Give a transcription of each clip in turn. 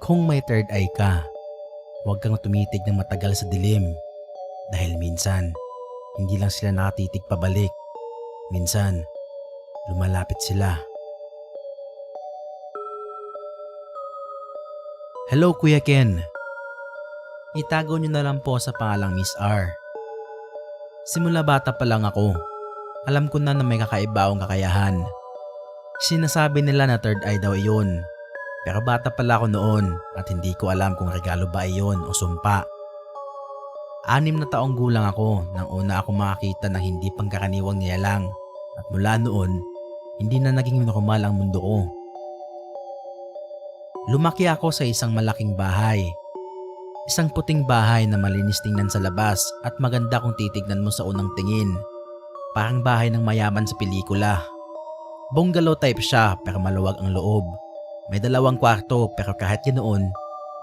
Kung may third eye ka, huwag kang tumitig ng matagal sa dilim. Dahil minsan, hindi lang sila nakatitig pabalik. Minsan, lumalapit sila. Hello Kuya Ken. Itago niyo na lang po sa pangalang Miss R. Simula bata pa lang ako, alam ko na may kakaiba akong kakayahan. Sinasabi nila na third eye daw iyon. Pero bata pala ako noon at hindi ko alam kung regalo ba iyon o sumpa. 6 na taong gulang ako nang una ako makakita ng hindi pangkaraniwang nilalang at mula noon, hindi na naging normal ang mundo ko. Lumaki ako sa isang malaking bahay. Isang puting bahay na malinis tingnan sa labas at maganda kung titignan mo sa unang tingin. Parang bahay ng mayaman sa pelikula. Bungalow type siya pero maluwag ang loob. May 2 kwarto pero kahit ganoon,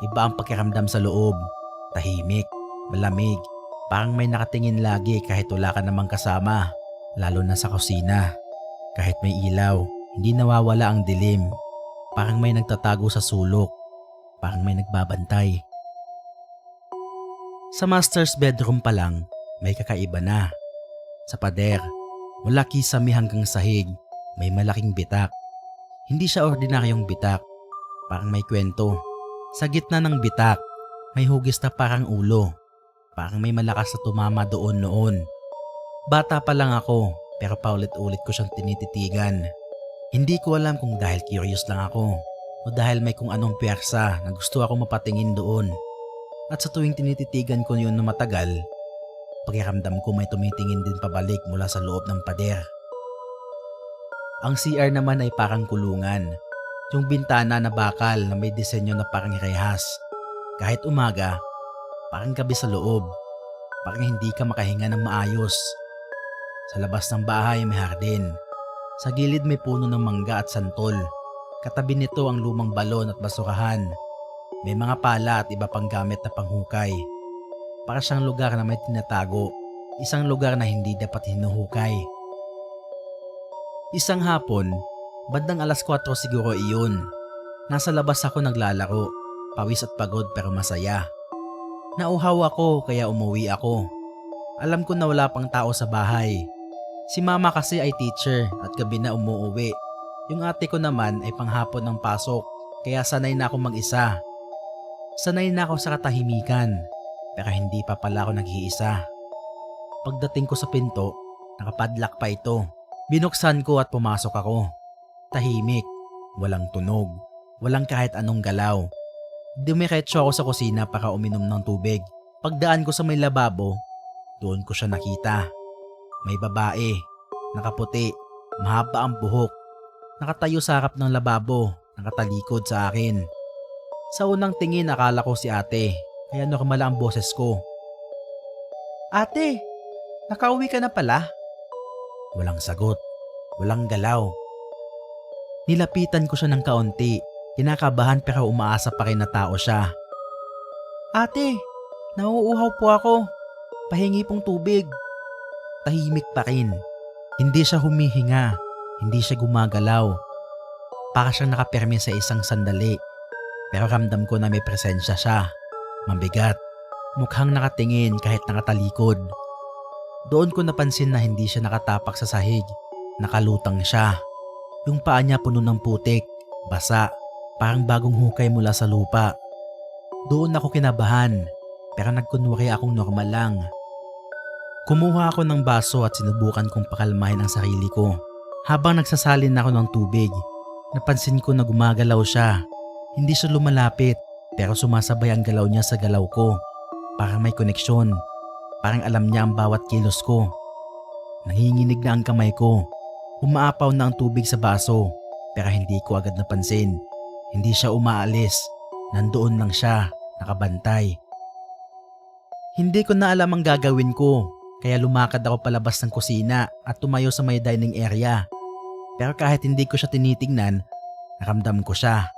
iba ang pakiramdam sa loob. Tahimik, malamig, parang may nakatingin lagi kahit wala ka namang kasama. Lalo na sa kusina. Kahit may ilaw, hindi nawawala ang dilim. Parang may nagtatago sa sulok. Parang may nagbabantay. Sa master's bedroom pa lang, may kakaiba na. Sa pader, mula kisame hanggang sahig, may malaking bitak. Hindi siya ordinaryong bitak, parang may kwento. Sa gitna ng bitak, may hugis na parang ulo. Parang may malakas na tumama doon noon. Bata pa lang ako, pero paulit-ulit ko siyang tinititigan. Hindi ko alam kung dahil curious lang ako o dahil may kung anong pwersa na gusto ako mapatingin doon. At sa tuwing tinititigan ko yun na matagal, pakiramdam ko may tumitingin din pabalik mula sa loob ng pader. Ang CR naman ay parang kulungan. Yung bintana na bakal na may disenyo na parang rehas. Kahit umaga, parang gabi sa loob. Parang hindi ka makahinga ng maayos. Sa labas ng bahay may hardin. Sa gilid may puno ng mangga at santol. Katabi nito ang lumang balon at basurahan. May mga pala at iba pang gamit na panghukay. Para siyang lugar na may tinatago. Isang lugar na hindi dapat hinuhukay. Isang hapon, bandang 4:00 siguro iyon. Nasa labas ako naglalaro, pawis at pagod pero masaya. Nauhaw ako kaya umuwi ako. Alam ko na wala pang tao sa bahay. Si mama kasi ay teacher at gabi na umuuwi. Yung ate ko naman ay panghapon ng pasok kaya sanay na ako mag-isa. Sanay na ako sa katahimikan pero hindi pa pala ako nag-iisa. Pagdating ko sa pinto, nakapadlock pa ito. Binuksan ko at pumasok ako. Tahimik, walang tunog, walang kahit anong galaw. Dumiretso ako sa kusina para uminom ng tubig. Pagdaan ko sa may lababo, doon ko siya nakita. May babae, nakaputi, mahaba ang buhok. Nakatayo sa harap ng lababo, nakatalikod sa akin. Sa unang tingin akala ko si ate, kaya normal ang boses ko. Ate, nakauwi ka na pala? Walang sagot, walang galaw. Nilapitan ko siya ng kaunti, kinakabahan pero umaasa pa rin na tao siya. Ate, nauuhaw po ako. Pahingi pong tubig. Tahimik pa rin. Hindi siya humihinga, hindi siya gumagalaw. Para siyang nakapirmi sa isang sandali. Pero ramdam ko na may presensya siya. Mabigat, mukhang nakatingin kahit nakatalikod. Doon ko napansin na hindi siya nakatapak sa sahig. Nakalutang siya. Yung paa niya puno ng putik, basa, parang bagong hukay mula sa lupa. Doon ako kinabahan, pero nagkunwari akong normal lang. Kumuha ako ng baso at sinubukan kong pakalmahin ang sarili ko. Habang nagsasalin ako ng tubig, napansin ko na gumagalaw siya. Hindi siya lumalapit, pero sumasabay ang galaw niya sa galaw ko. Parang may koneksyon. Parang alam niya ang bawat kilos ko. Nanginginig na ang kamay ko. Umaapaw na ang tubig sa baso, pero hindi ko agad napansin. Hindi siya umaalis. Nandoon lang siya, nakabantay. Hindi ko na alam ang gagawin ko, kaya lumakad ako palabas ng kusina at tumayo sa may dining area. Pero kahit hindi ko siya tinitingnan, naramdam ko siya.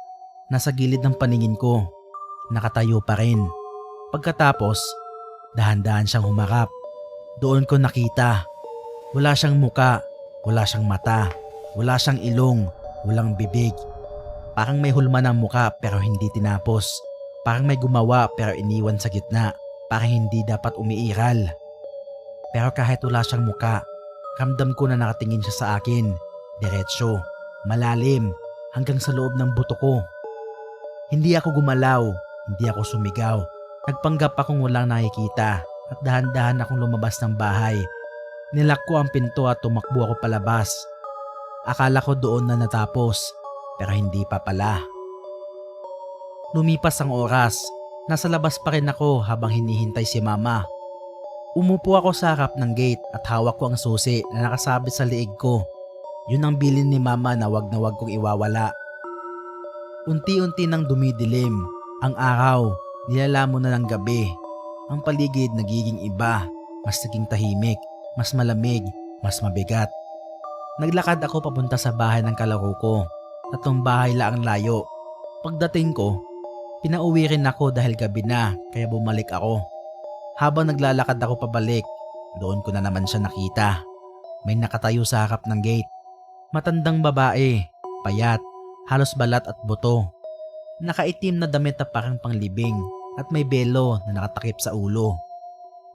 Nasa gilid ng paningin ko. Nakatayo pa rin. Pagkatapos, dahan-dahan siyang humarap. Doon ko nakita. Wala siyang muka, wala siyang mata, wala siyang ilong, walang bibig. Parang may hulma ng muka pero hindi tinapos. Parang may gumawa pero iniwan sa gitna. Parang hindi dapat umiiral. Pero kahit wala siyang muka, ramdam ko na nakatingin siya sa akin. Diretso, malalim, hanggang sa loob ng buto ko. Hindi ako gumalaw, hindi ako sumigaw. Nagpanggap akong walang nakikita at dahan-dahan akong lumabas ng bahay. Nilak ko ang pinto at tumakbo ako palabas. Akala ko doon na natapos, pero hindi pa pala. Lumipas ang oras, nasa labas pa rin ako habang hinihintay si mama. Umupo ako sa harap ng gate at hawak ko ang susi na nakasabit sa liig ko. Yun ang bilin ni mama na wag kong iwawala. Unti-unti nang dumidilim, ang araw, nilalamon na ng gabi. Ang paligid nagiging iba, mas naging tahimik, mas malamig, mas mabigat. Naglakad ako papunta sa bahay ng kalaro ko. 3 bahay lang ang layo. Pagdating ko, pinauwi rin ako dahil gabi na kaya bumalik ako. Habang naglalakad ako pabalik, doon ko na naman siya nakita. May nakatayo sa harap ng gate. Matandang babae, payat, halos balat at buto. Nakaitim na damit na parang panglibing at may belo na nakatakip sa ulo.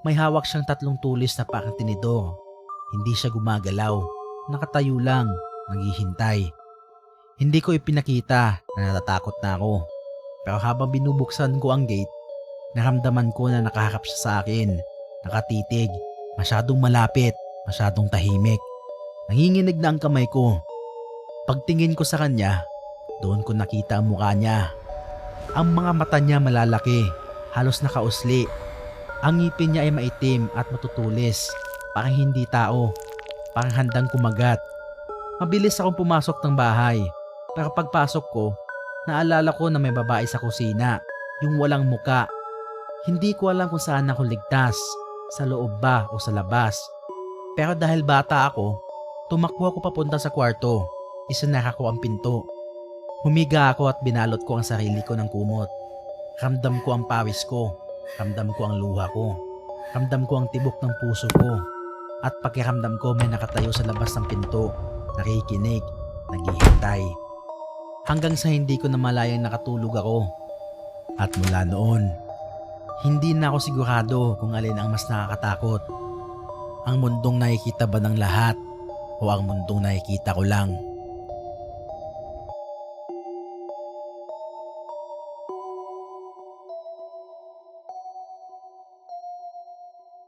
May hawak siyang 3 tulis na parang tinidor. Hindi siya gumagalaw, nakatayo lang, naghihintay. Hindi ko ipinakita na natatakot na ako. Pero habang binubuksan ko ang gate, naramdaman ko na nakaharap siya sa akin. Nakatitig, masyadong malapit, masyadong tahimik. Nanginginig na ang kamay ko. Pagtingin ko sa kanya, doon ko nakita ang mukha niya. Ang mga mata niya malalaki, halos nakausli. Ang ngipin niya ay maitim at matutulis, parang hindi tao, parang handang kumagat. Mabilis akong pumasok ng bahay, pero pagpasok ko, naalala ko na may babae sa kusina, yung walang muka. Hindi ko alam kung saan ako ligtas, sa loob ba o sa labas. Pero dahil bata ako, tumakbo ako papunta sa kwarto. Isinara ko ang pinto. Humiga ako at binalot ko ang sarili ko ng kumot. Ramdam ko ang pawis ko. Ramdam ko ang luha ko. Ramdam ko ang tibok ng puso ko. At pakiramdam ko may nakatayo sa labas ng pinto. Nakikinig. Naghihintay. Hanggang sa hindi ko namalayang nakatulog ako. At mula noon, hindi na ako sigurado kung alin ang mas nakakatakot. Ang mundong nakikita ba ng lahat o ang mundong nakikita ko lang?